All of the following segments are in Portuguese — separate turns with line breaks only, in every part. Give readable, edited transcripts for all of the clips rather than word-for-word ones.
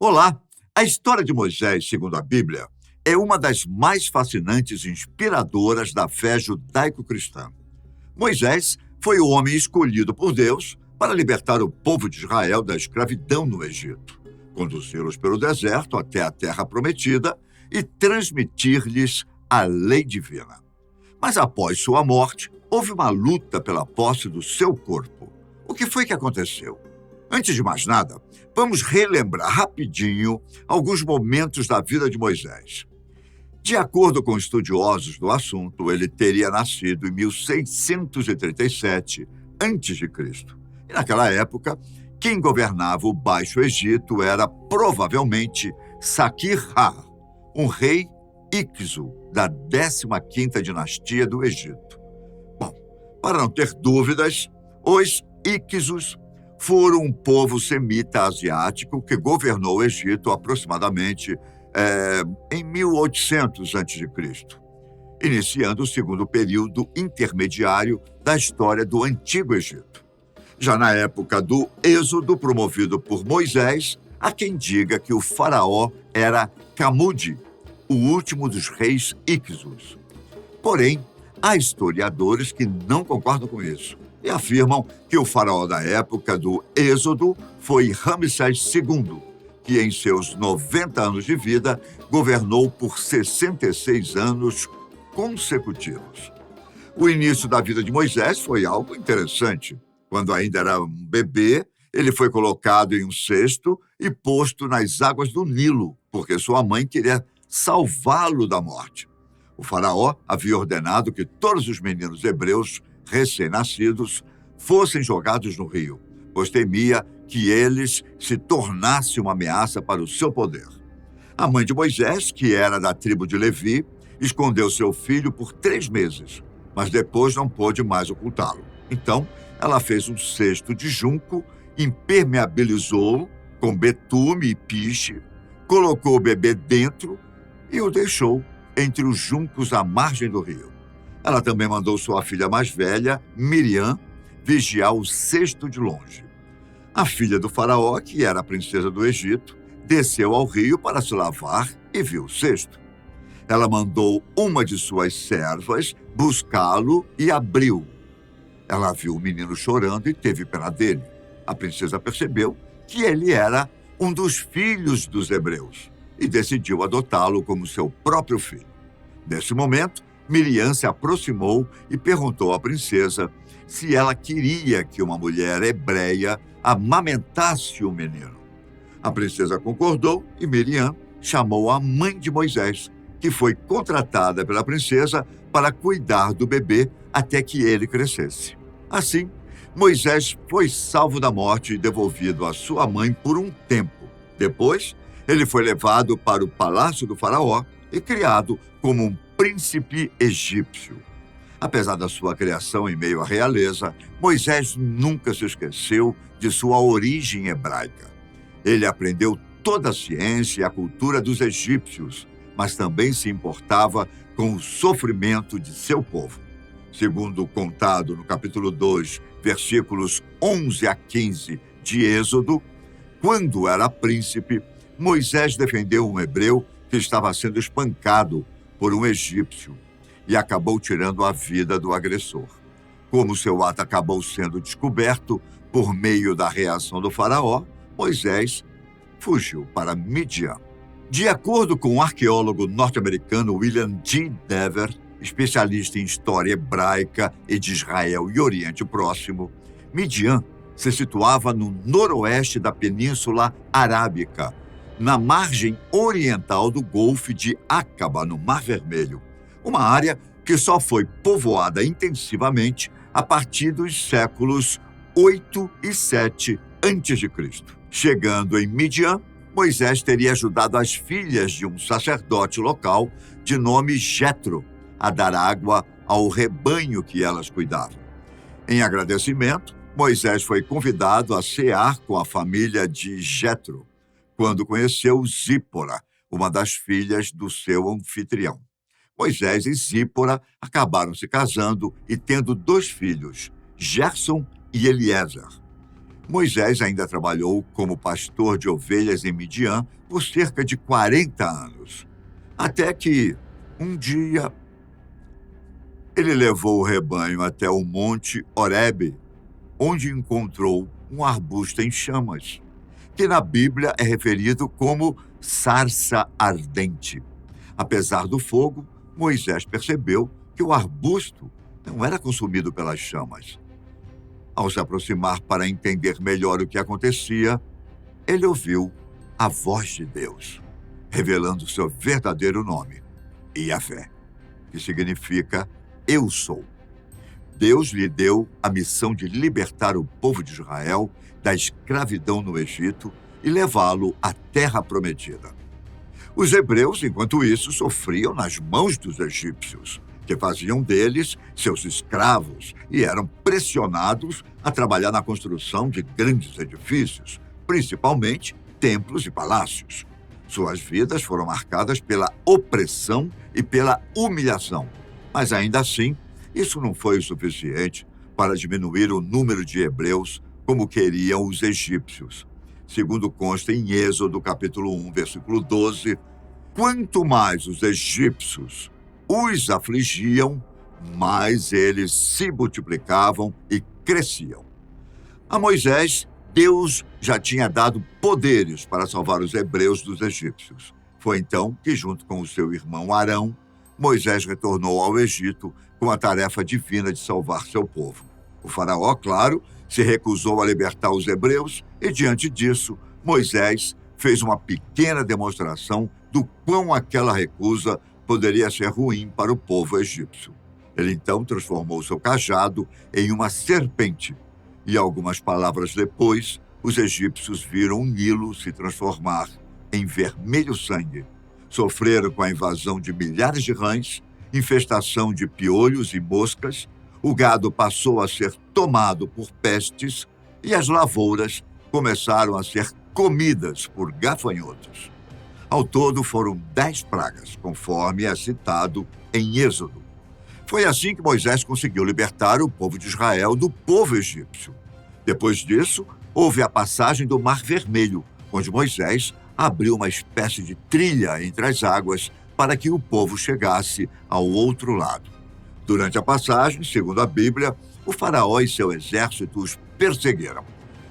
Olá! A história de Moisés, segundo a Bíblia, é uma das mais fascinantes e inspiradoras da fé judaico-cristã. Moisés foi o homem escolhido por Deus para libertar o povo de Israel da escravidão no Egito, conduzi-los pelo deserto até a terra prometida e transmitir-lhes a lei divina. Mas após sua morte, houve uma luta pela posse do seu corpo. O que foi que aconteceu? Antes de mais nada, vamos relembrar rapidinho alguns momentos da vida de Moisés. De acordo com estudiosos do assunto, ele teria nascido em 1637 a.C. E naquela época, quem governava o Baixo Egito era provavelmente Saquir-Ra, um rei Íxo da 15ª dinastia do Egito. Bom, para não ter dúvidas, os Íxos foram um povo semita asiático que governou o Egito aproximadamente em 1800 a.C., iniciando o segundo período intermediário da história do Antigo Egito. Já na época do Êxodo, promovido por Moisés, há quem diga que o faraó era Camude, o último dos reis Íxos. Porém, há historiadores que não concordam com isso e afirmam que o faraó da época do Êxodo foi Ramsés II, que em seus 90 anos de vida governou por 66 anos consecutivos. O início da vida de Moisés foi algo interessante. Quando ainda era um bebê, ele foi colocado em um cesto e posto nas águas do Nilo, porque sua mãe queria salvá-lo da morte. O faraó havia ordenado que todos os meninos hebreus recém-nascidos fossem jogados no rio, pois temia que eles se tornassem uma ameaça para o seu poder. A mãe de Moisés, que era da tribo de Levi, escondeu seu filho por 3 meses, mas depois não pôde mais ocultá-lo. Então, ela fez um cesto de junco, impermeabilizou-o com betume e piche, colocou o bebê dentro e o deixou entre os juncos à margem do rio. Ela também mandou sua filha mais velha, Miriam, vigiar o cesto de longe. A filha do faraó, que era a princesa do Egito, desceu ao rio para se lavar e viu o cesto. Ela mandou uma de suas servas buscá-lo e abriu. Ela viu o menino chorando e teve pena dele. A princesa percebeu que ele era um dos filhos dos hebreus e decidiu adotá-lo como seu próprio filho. Nesse momento, Miriam se aproximou e perguntou à princesa se ela queria que uma mulher hebreia amamentasse o menino. A princesa concordou e Miriam chamou a mãe de Moisés, que foi contratada pela princesa para cuidar do bebê até que ele crescesse. Assim, Moisés foi salvo da morte e devolvido à sua mãe por um tempo. Depois, ele foi levado para o palácio do faraó e criado como um príncipe egípcio. Apesar da sua criação em meio à realeza, Moisés nunca se esqueceu de sua origem hebraica. Ele aprendeu toda a ciência e a cultura dos egípcios, mas também se importava com o sofrimento de seu povo. Segundo contado no capítulo 2, versículos 11 a 15 de Êxodo, quando era príncipe, Moisés defendeu um hebreu que estava sendo espancado por um egípcio e acabou tirando a vida do agressor. Como seu ato acabou sendo descoberto por meio da reação do faraó, Moisés fugiu para Midian. De acordo com o arqueólogo norte-americano William G. Dever, especialista em história hebraica e de Israel e Oriente Próximo, Midian se situava no noroeste da Península Arábica, na margem oriental do Golfo de Aqaba, no Mar Vermelho, uma área que só foi povoada intensivamente a partir dos séculos 8 e 7 a.C. Chegando em Midian, Moisés teria ajudado as filhas de um sacerdote local de nome Jetro a dar água ao rebanho que elas cuidavam. Em agradecimento, Moisés foi convidado a cear com a família de Jetro, quando conheceu Zípora, uma das filhas do seu anfitrião. Moisés e Zípora acabaram se casando e tendo 2 filhos, Gerson e Eliezer. Moisés ainda trabalhou como pastor de ovelhas em Midian por cerca de 40 anos, até que, um dia, ele levou o rebanho até o monte Horebe, onde encontrou um arbusto em chamas, que na Bíblia é referido como sarça ardente. Apesar do fogo, Moisés percebeu que o arbusto não era consumido pelas chamas. Ao se aproximar para entender melhor o que acontecia, ele ouviu a voz de Deus, revelando seu verdadeiro nome, Yahvé, que significa Eu Sou. Deus lhe deu a missão de libertar o povo de Israel da escravidão no Egito e levá-lo à terra prometida. Os hebreus, enquanto isso, sofriam nas mãos dos egípcios, que faziam deles seus escravos e eram pressionados a trabalhar na construção de grandes edifícios, principalmente templos e palácios. Suas vidas foram marcadas pela opressão e pela humilhação, mas ainda assim, isso não foi o suficiente para diminuir o número de hebreus como queriam os egípcios. Segundo consta em Êxodo, capítulo 1, versículo 12, quanto mais os egípcios os afligiam, mais eles se multiplicavam e cresciam. A Moisés, Deus já tinha dado poderes para salvar os hebreus dos egípcios. Foi então que, junto com o seu irmão Arão, Moisés retornou ao Egito com a tarefa divina de salvar seu povo. O faraó, claro, se recusou a libertar os hebreus e, diante disso, Moisés fez uma pequena demonstração do quão aquela recusa poderia ser ruim para o povo egípcio. Ele então transformou seu cajado em uma serpente e, algumas palavras depois, os egípcios viram o Nilo se transformar em vermelho sangue. Sofreram com a invasão de milhares de rãs, infestação de piolhos e moscas, o gado passou a ser tomado por pestes e as lavouras começaram a ser comidas por gafanhotos. Ao todo foram 10 pragas, conforme é citado em Êxodo. Foi assim que Moisés conseguiu libertar o povo de Israel do povo egípcio. Depois disso, houve a passagem do Mar Vermelho, onde Moisés abriu uma espécie de trilha entre as águas para que o povo chegasse ao outro lado. Durante a passagem, segundo a Bíblia, o faraó e seu exército os perseguiram,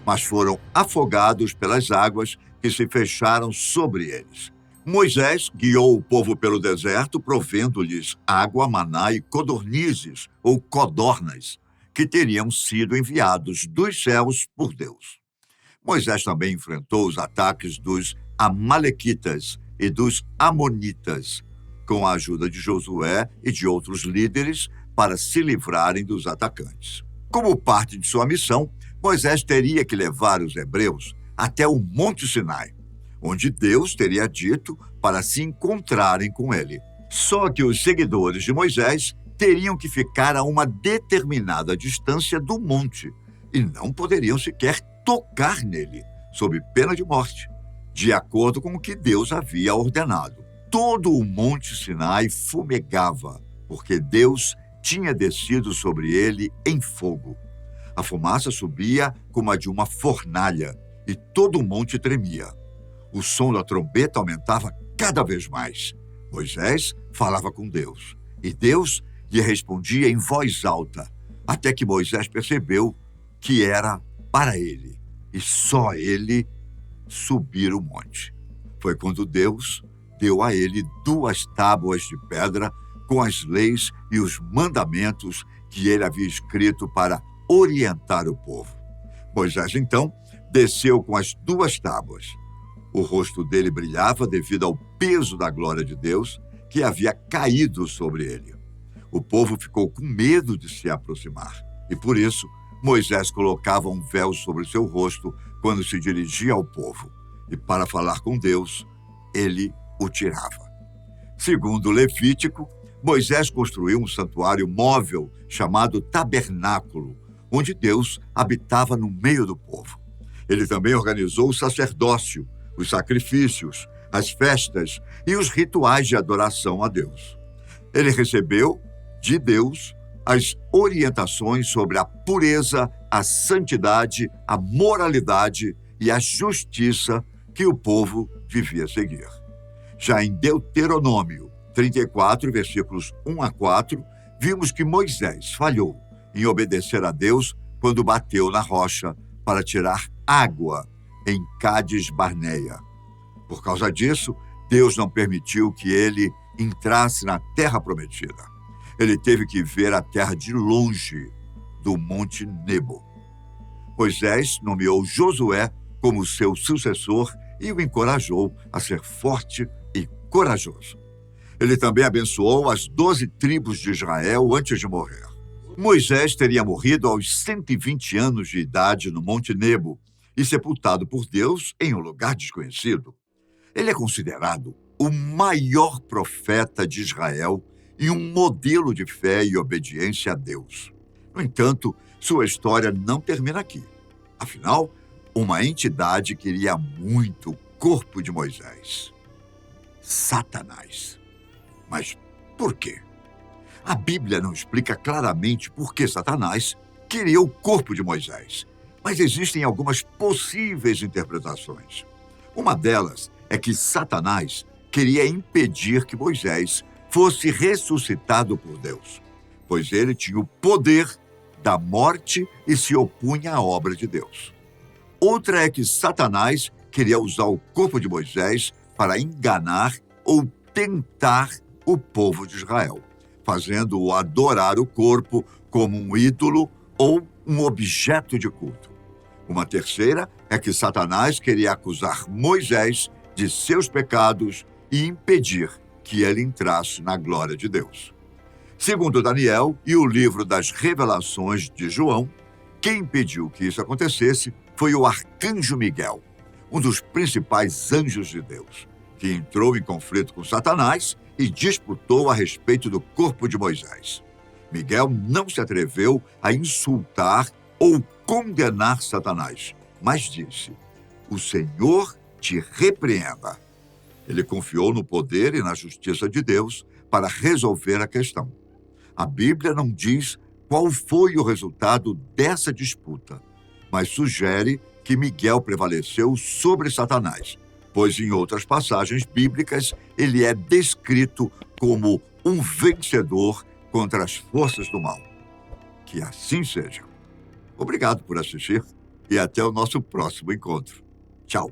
mas foram afogados pelas águas que se fecharam sobre eles. Moisés guiou o povo pelo deserto, provendo-lhes água, maná e codornizes, ou codornas, que teriam sido enviados dos céus por Deus. Moisés também enfrentou os ataques dos amalequitas e dos amonitas, com a ajuda de Josué e de outros líderes para se livrarem dos atacantes. Como parte de sua missão, Moisés teria que levar os hebreus até o Monte Sinai, onde Deus teria dito para se encontrarem com ele. Só que os seguidores de Moisés teriam que ficar a uma determinada distância do monte e não poderiam sequer tocar nele, sob pena de morte, de acordo com o que Deus havia ordenado. Todo o Monte Sinai fumegava, porque Deus tinha descido sobre ele em fogo. A fumaça subia como a de uma fornalha, e todo o monte tremia. O som da trombeta aumentava cada vez mais. Moisés falava com Deus, e Deus lhe respondia em voz alta, até que Moisés percebeu que era para ele, e só ele, subir o monte. Foi quando Deus deu a ele 2 tábuas de pedra com as leis e os mandamentos que ele havia escrito para orientar o povo. Moisés, então, desceu com as 2 tábuas. O rosto dele brilhava devido ao peso da glória de Deus que havia caído sobre ele. O povo ficou com medo de se aproximar, e por isso Moisés colocava um véu sobre seu rosto quando se dirigia ao povo, e para falar com Deus, ele o tirava. Segundo Levítico, Moisés construiu um santuário móvel chamado tabernáculo, onde Deus habitava no meio do povo. Ele também organizou o sacerdócio, os sacrifícios, as festas e os rituais de adoração a Deus. Ele recebeu de Deus as orientações sobre a pureza a santidade, a moralidade e a justiça que o povo devia seguir. Já em Deuteronômio 34, versículos 1 a 4, vimos que Moisés falhou em obedecer a Deus quando bateu na rocha para tirar água em Cádiz Barneia. Por causa disso, Deus não permitiu que ele entrasse na terra prometida. Ele teve que ver a terra de longe, do Monte Nebo. Moisés nomeou Josué como seu sucessor e o encorajou a ser forte e corajoso. Ele também abençoou as 12 tribos de Israel antes de morrer. Moisés teria morrido aos 120 anos de idade no Monte Nebo e sepultado por Deus em um lugar desconhecido. Ele é considerado o maior profeta de Israel e um modelo de fé e obediência a Deus. No entanto, sua história não termina aqui. Afinal, uma entidade queria muito o corpo de Moisés: Satanás. Mas por quê? A Bíblia não explica claramente por que Satanás queria o corpo de Moisés, mas existem algumas possíveis interpretações. Uma delas é que Satanás queria impedir que Moisés fosse ressuscitado por Deus, pois ele tinha o poder da morte e se opunha à obra de Deus. Outra é que Satanás queria usar o corpo de Moisés para enganar ou tentar o povo de Israel, fazendo-o adorar o corpo como um ídolo ou um objeto de culto. Uma terceira é que Satanás queria acusar Moisés de seus pecados e impedir que ele entrasse na glória de Deus. Segundo Daniel e o livro das Revelações de João, quem impediu que isso acontecesse foi o arcanjo Miguel, um dos principais anjos de Deus, que entrou em conflito com Satanás e disputou a respeito do corpo de Moisés. Miguel não se atreveu a insultar ou condenar Satanás, mas disse: "O Senhor te repreenda." Ele confiou no poder e na justiça de Deus para resolver a questão. A Bíblia não diz qual foi o resultado dessa disputa, mas sugere que Miguel prevaleceu sobre Satanás, pois em outras passagens bíblicas ele é descrito como um vencedor contra as forças do mal. Que assim seja. Obrigado por assistir e até o nosso próximo encontro. Tchau.